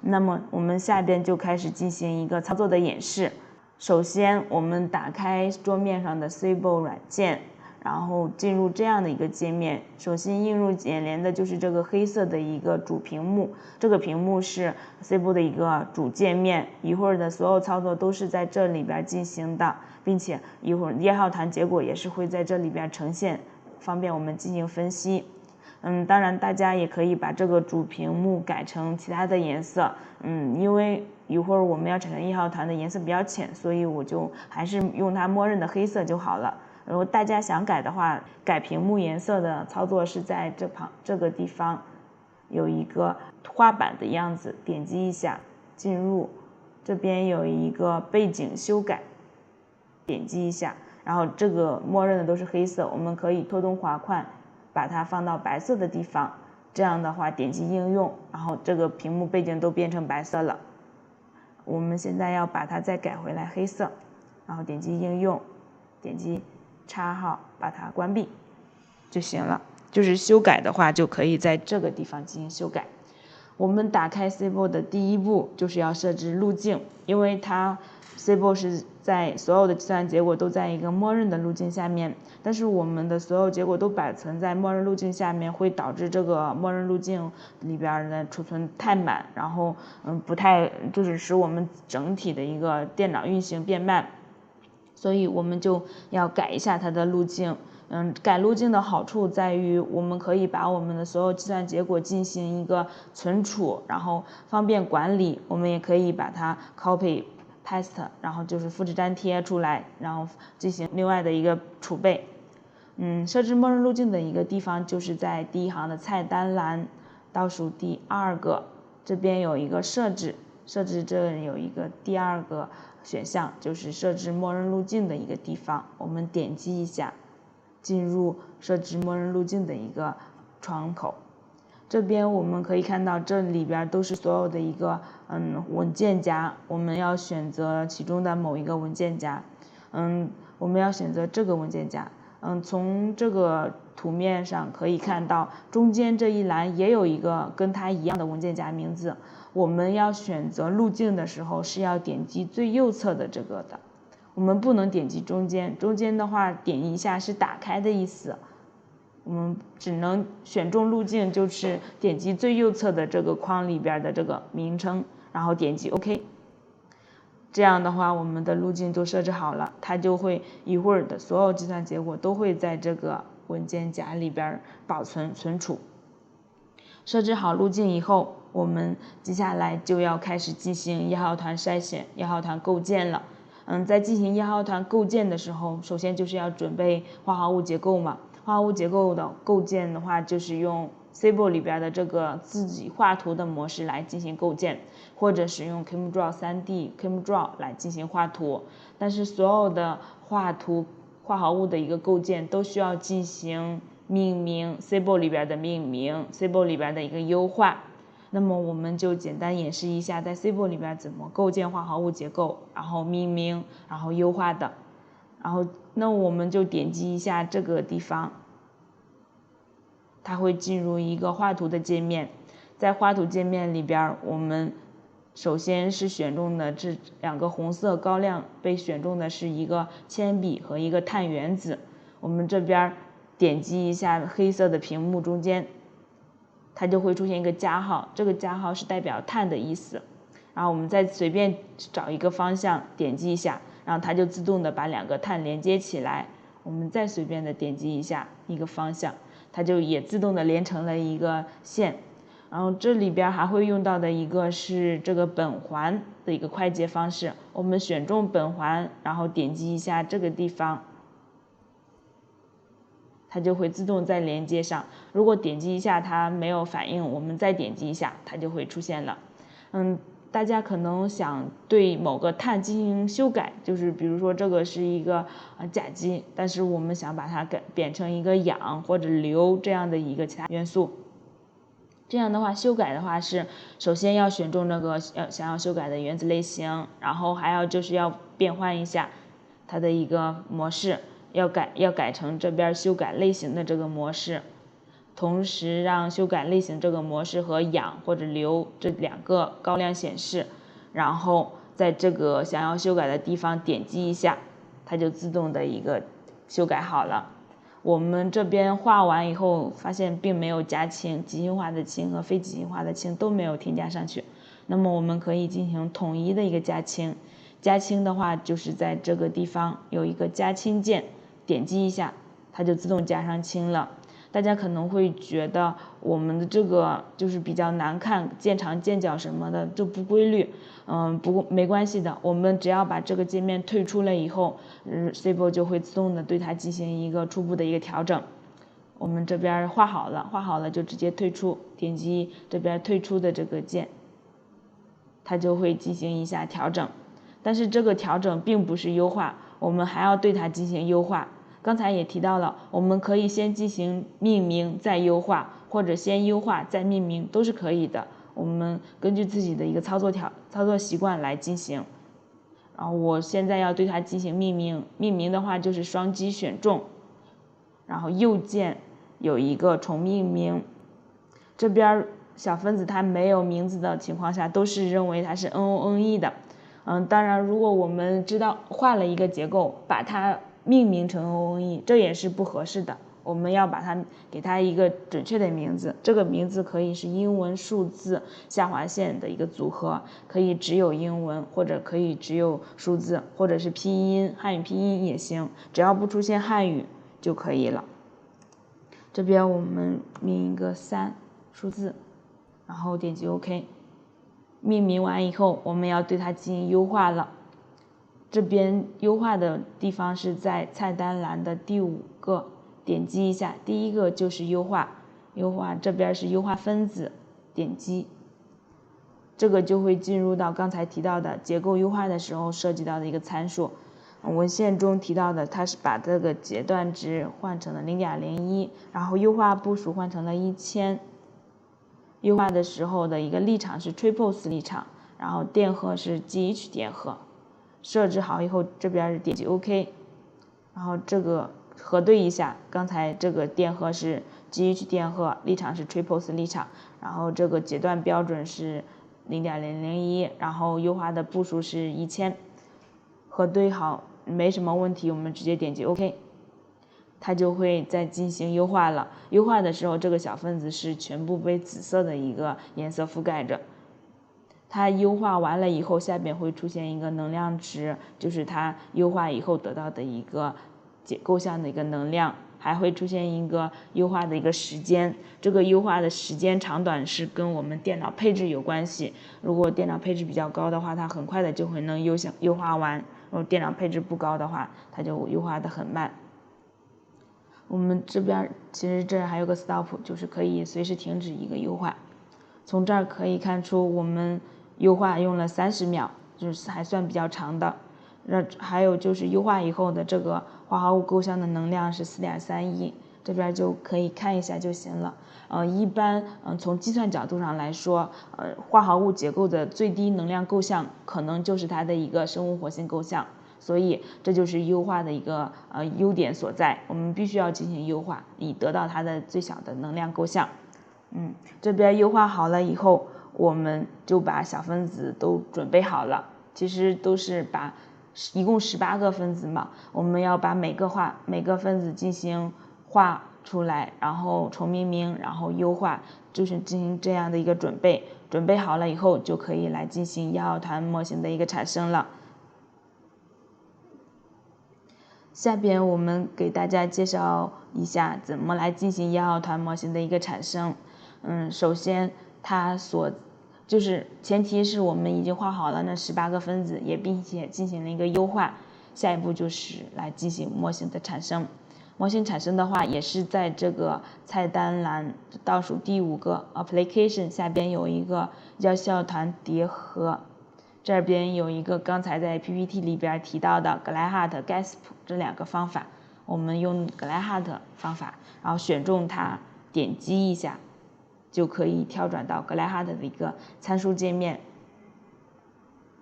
那么我们下边就开始进行一个操作的演示。首先我们打开桌面上的 Cibo 软件，然后进入这样的一个界面。首先映入眼帘的就是这个黑色的一个主屏幕，这个屏幕是 Cibo 的一个主界面，一会儿的所有操作都是在这里边进行的，并且一会儿夜号谈结果也是会在这里边呈现，方便我们进行分析。当然大家也可以把这个主屏幕改成其他的颜色，因为一会儿我们要产生夜号谈的颜色比较浅，所以我就还是用它默认的黑色就好了。如果大家想改的话，改屏幕颜色的操作是在这个地方有一个画板的样子，点击一下进入，这边有一个背景修改，点击一下，然后这个默认的都是黑色，我们可以拖动滑块把它放到白色的地方，这样的话点击应用，然后这个屏幕背景都变成白色了。我们现在要把它再改回来黑色，然后点击应用，点击插号把它关闭就行了。就是修改的话就可以在这个地方进行修改。我们打开 Cibo 的第一步就是要设置路径，因为它 Cibo 是在所有的计算结果都在一个默认的路径下面，但是我们的所有结果都摆存在默认路径下面，会导致这个默认路径里边的储存太满，然后不太就是使我们整体的一个电脑运行变慢，所以我们就要改一下它的路径。改路径的好处在于，我们可以把我们的所有计算结果进行一个存储，然后方便管理。我们也可以把它 copy paste， 然后就是复制粘贴出来，然后进行另外的一个储备。设置默认路径的一个地方就是在第一行的菜单栏倒数第2个，这边有一个设置这里有一个第2个选项，就是设置默认路径的一个地方，我们点击一下。进入设置默认路径的一个窗口，这边我们可以看到这里边都是所有的一个文件夹，我们要选择其中的某一个文件夹，我们要选择这个文件夹，从这个图面上可以看到中间这一栏也有一个跟它一样的文件夹名字，我们要选择路径的时候是要点击最右侧的这个的。我们不能点击中间的话点一下是打开的意思，我们只能选中路径，就是点击最右侧的这个框里边的这个名称，然后点击 OK。 这样的话我们的路径都设置好了，它就会一会儿的所有计算结果都会在这个文件夹里边保存存储。设置好路径以后，我们接下来就要开始进行夜号团筛选、夜号团构建了。在进行夜号团构建的时候，首先就是要准备化合物结构嘛。化合物结构的构建的话，就是用 Cibo 里边的这个自己画图的模式来进行构建，或者使用 ChemDraw 3D ChemDraw 来进行画图。但是所有的画图化合物的一个构建都需要进行命名 ，Cibo 里边的命名 ，Cibo 里边的一个优化。那么我们就简单演示一下在 Cibo 里边怎么构建化合物结构，然后命名，然后优化的。然后那我们就点击一下这个地方，它会进入一个画图的界面。在画图界面里边，我们首先是选中的这2个红色高亮被选中的是一个铅笔和一个碳原子。我们这边点击一下黑色的屏幕中间，它就会出现一个加号，这个加号是代表碳的意思。然后我们再随便找一个方向点击一下，然后它就自动的把2个碳连接起来。我们再随便的点击一下一个方向，它就也自动的连成了一个线。然后这里边还会用到的一个是这个本环的一个快捷方式，我们选中本环，然后点击一下这个地方，它就会自动再连接上。如果点击一下它没有反应，我们再点击一下，它就会出现了。大家可能想对某个碳进行修改，就是比如说这个是一个甲基，但是我们想把它变成一个氧或者硫这样的一个其他元素。这样的话修改的话是首先要选中那个想要修改的原子类型，然后还要就是要变换一下它的一个模式，要改成这边修改类型的这个模式。同时让修改类型这个模式和氧或者硫这2个高亮显示，然后在这个想要修改的地方点击一下，它就自动的一个修改好了。我们这边画完以后发现并没有加氢，极性化的氢和非极性化的氢都没有添加上去，那么我们可以进行统一的一个加氢。加氢的话就是在这个地方有一个加氢键，点击一下它就自动加上氢了。大家可能会觉得我们的这个就是比较难看，渐长渐角什么的就不规律，不过没关系的，我们只要把这个界面退出了以后，Stable 就会自动的对它进行一个初步的一个调整。我们这边画好了就直接退出，点击这边退出的这个键，它就会进行一下调整。但是这个调整并不是优化，我们还要对它进行优化。刚才也提到了，我们可以先进行命名再优化，或者先优化再命名都是可以的。我们根据自己的一个操作习惯来进行。然后我现在要对它进行命名，命名的话就是双击选中，然后右键有一个重命名。这边小分子它没有名字的情况下，都是认为它是 NONE 的。当然如果我们知道换了一个结构，把它命名成 NONE 这也是不合适的，我们要把它给它一个准确的名字，这个名字可以是英文、数字、下划线的一个组合，可以只有英文，或者可以只有数字，或者是拼音，汉语拼音也行，只要不出现汉语就可以了。这边我们命一个3数字，然后点击 OK。 命名完以后，我们要对它进行优化了。这边优化的地方是在菜单栏的第5个，点击一下，第一个就是优化，这边是优化分子，点击，这个就会进入到刚才提到的结构优化的时候涉及到的一个参数。文献中提到的，它是把这个截断值换成了 0.01， 然后优化步数换成了1000。优化的时候的一个立场是 Triples 立场，然后电荷是 GH 电荷。设置好以后，这边点击 OK， 然后这个核对一下，刚才这个电荷是 GH 电荷，立场是 Triples 立场，然后这个截断标准是 0.001， 然后优化的步数是1000，核对好没什么问题，我们直接点击 OK， 它就会再进行优化了。优化的时候，这个小分子是全部被紫色的一个颜色覆盖着。它优化完了以后，下边会出现一个能量值，就是它优化以后得到的一个结构项的一个能量，还会出现一个优化的一个时间。这个优化的时间长短是跟我们电脑配置有关系。如果电脑配置比较高的话，它很快的就会能优化完；如果电脑配置不高的话，它就优化的很慢。我们这边其实这还有个 stop， 就是可以随时停止一个优化。从这儿可以看出我们优化用了30秒，就是还算比较长的。还有就是优化以后的这个化合物构象的能量是 4.31， 这边就可以看一下就行了。一般从计算角度上来说，化合物结构的最低能量构象可能就是它的一个生物活性构象，所以这就是优化的一个优点所在。我们必须要进行优化，以得到它的最小的能量构象。这边优化好了以后，我们就把小分子都准备好了。其实都是一共18个分子嘛，我们要把每个分子进行画出来，然后重命名，然后优化，就是进行这样的一个准备。准备好了以后，就可以来进行1号团模型的一个产生了。下边我们给大家介绍一下怎么来进行1号团模型的一个产生。首先就是前提是我们已经画好了那18个分子，并且进行了一个优化。下一步就是来进行模型的产生。模型产生的话，也是在这个菜单栏倒数第5个 Application 下边有一个叫1号团叠合，这边有一个刚才在 PPT 里边提到的 Gleichheit、Gasp 这2个方法。我们用 Gleichheit 方法，然后选中它，点击一下，就可以跳转到 Gleichheit 的一个参数界面。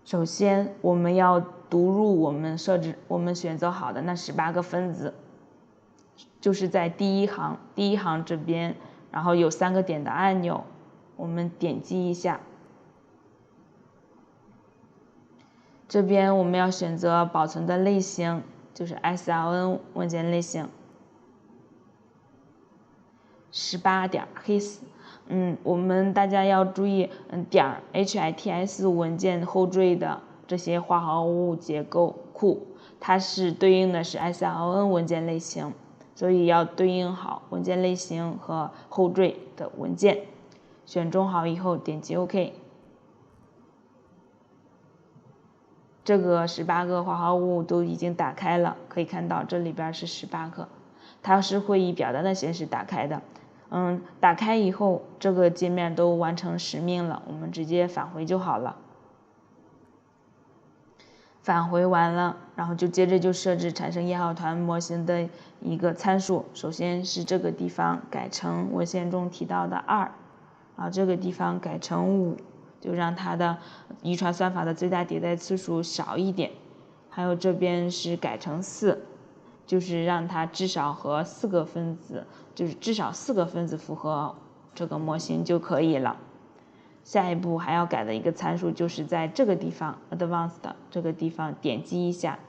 首先我们要读入我们选择好的那18个分子，就是在第一行这边，然后有3个点的按钮，我们点击一下。这边我们要选择保存的类型，就是 SLN 文件类型。18.his，我们大家要注意，.hits 文件后缀的这些化合物结构库，它是对应的是 SLN 文件类型，所以要对应好文件类型和后缀的文件。选中好以后，点击 OK。这个18个化合物都已经打开了，可以看到这里边是18个，它是会以表单的形式打开的。打开以后，这个界面都完成使命了，我们直接返回就好了。返回完了，然后接着就设置产生1号团模型的一个参数。首先是这个地方改成文献中提到的2，然后这个地方改成5，就让它的遗传算法的最大迭代次数少一点。还有这边是改成4，就是让它至少和4个分子，就是至少4个分子符合这个模型就可以了。下一步还要改的一个参数就是在这个地方 Advanced 这个地方点击一下，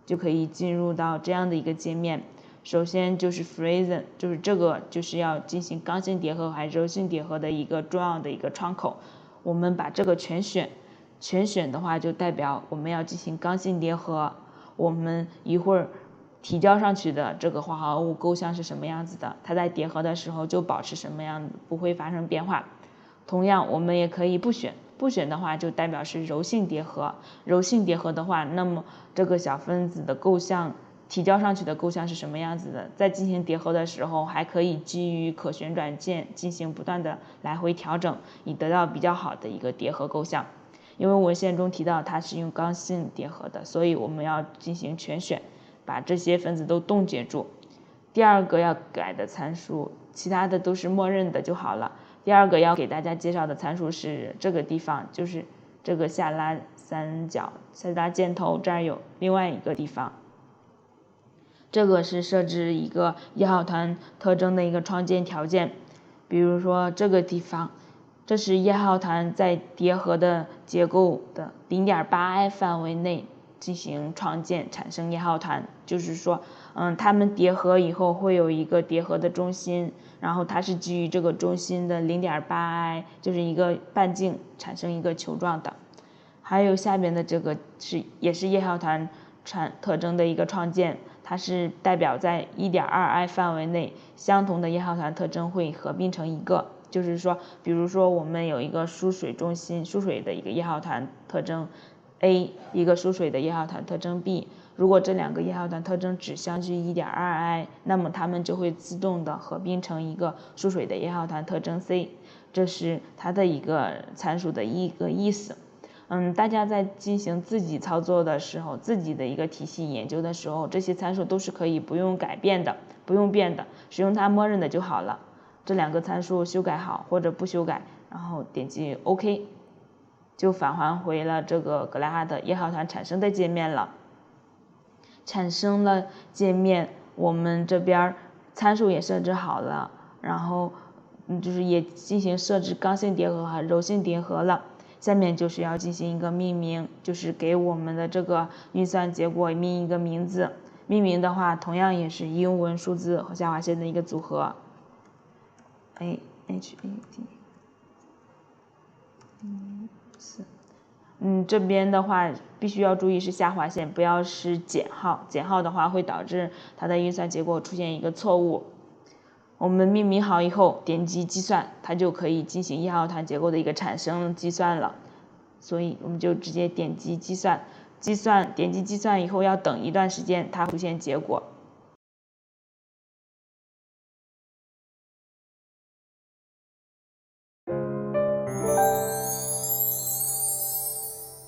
就可以进入到这样的一个界面。首先就是 Fusion， 就是这个就是要进行刚性叠合还是柔性叠合的一个重要的一个窗口。我们把这个全选的话，就代表我们要进行刚性叠合。我们一会儿提交上去的这个化合物构象是什么样子的，它在叠合的时候就保持什么样子，不会发生变化。同样我们也可以不选的话就代表是柔性叠合。柔性叠合的话，那么这个小分子的构象提交上去的构象是什么样子的，在进行叠合的时候还可以基于可旋转键进行不断的来回调整，以得到比较好的一个叠合构象。因为文献中提到它是用刚性叠合的，所以我们要进行全选，把这些分子都冻结住。第二个要改的参数，其他的都是默认的就好了。第二个要给大家介绍的参数是这个地方，就是这个下拉箭头这儿有另外一个地方，这个是设置一个1号团特征的一个创建条件。比如说这个地方，这是1号团在叠合的结构的 0.8i 范围内进行创建产生1号团，就是说它们叠合以后会有一个叠合的中心，然后它是基于这个中心的 0.8i 就是一个半径产生一个球状的。还有下边的这个也是1号团特征的一个创建，它是代表在 1.2i 范围内相同的1号团特征会合并成一个。就是说比如说我们有一个输水中心，输水的一个1号团特征 A， 一个输水的1号团特征 B， 如果这2个1号团特征只相距 1.2i， 那么它们就会自动的合并成一个输水的1号团特征 C， 这是它的一个参数的一个意思。大家在进行自己操作的时候，自己的一个体系研究的时候，这些参数都是可以不用改变的，不用变的，使用它默认的就好了。这2个参数修改好或者不修改，然后点击 OK， 就返还回了这个格莱哈特1号团产生的界面了。产生了界面，我们这边参数也设置好了，然后就是也进行设置刚性叠合和柔性叠合了。下面就是要进行一个命名，就是给我们的这个运算结果命一个名字。命名的话，同样也是英文数字和下划线的一个组合。这边的话必须要注意是下划线，不要是减号，减号的话会导致它的运算结果出现一个错误。我们命名好以后，点击计算，它就可以进行1号团结构的一个产生计算了。所以我们就直接点击计算，点击计算以后要等一段时间，它出现结果。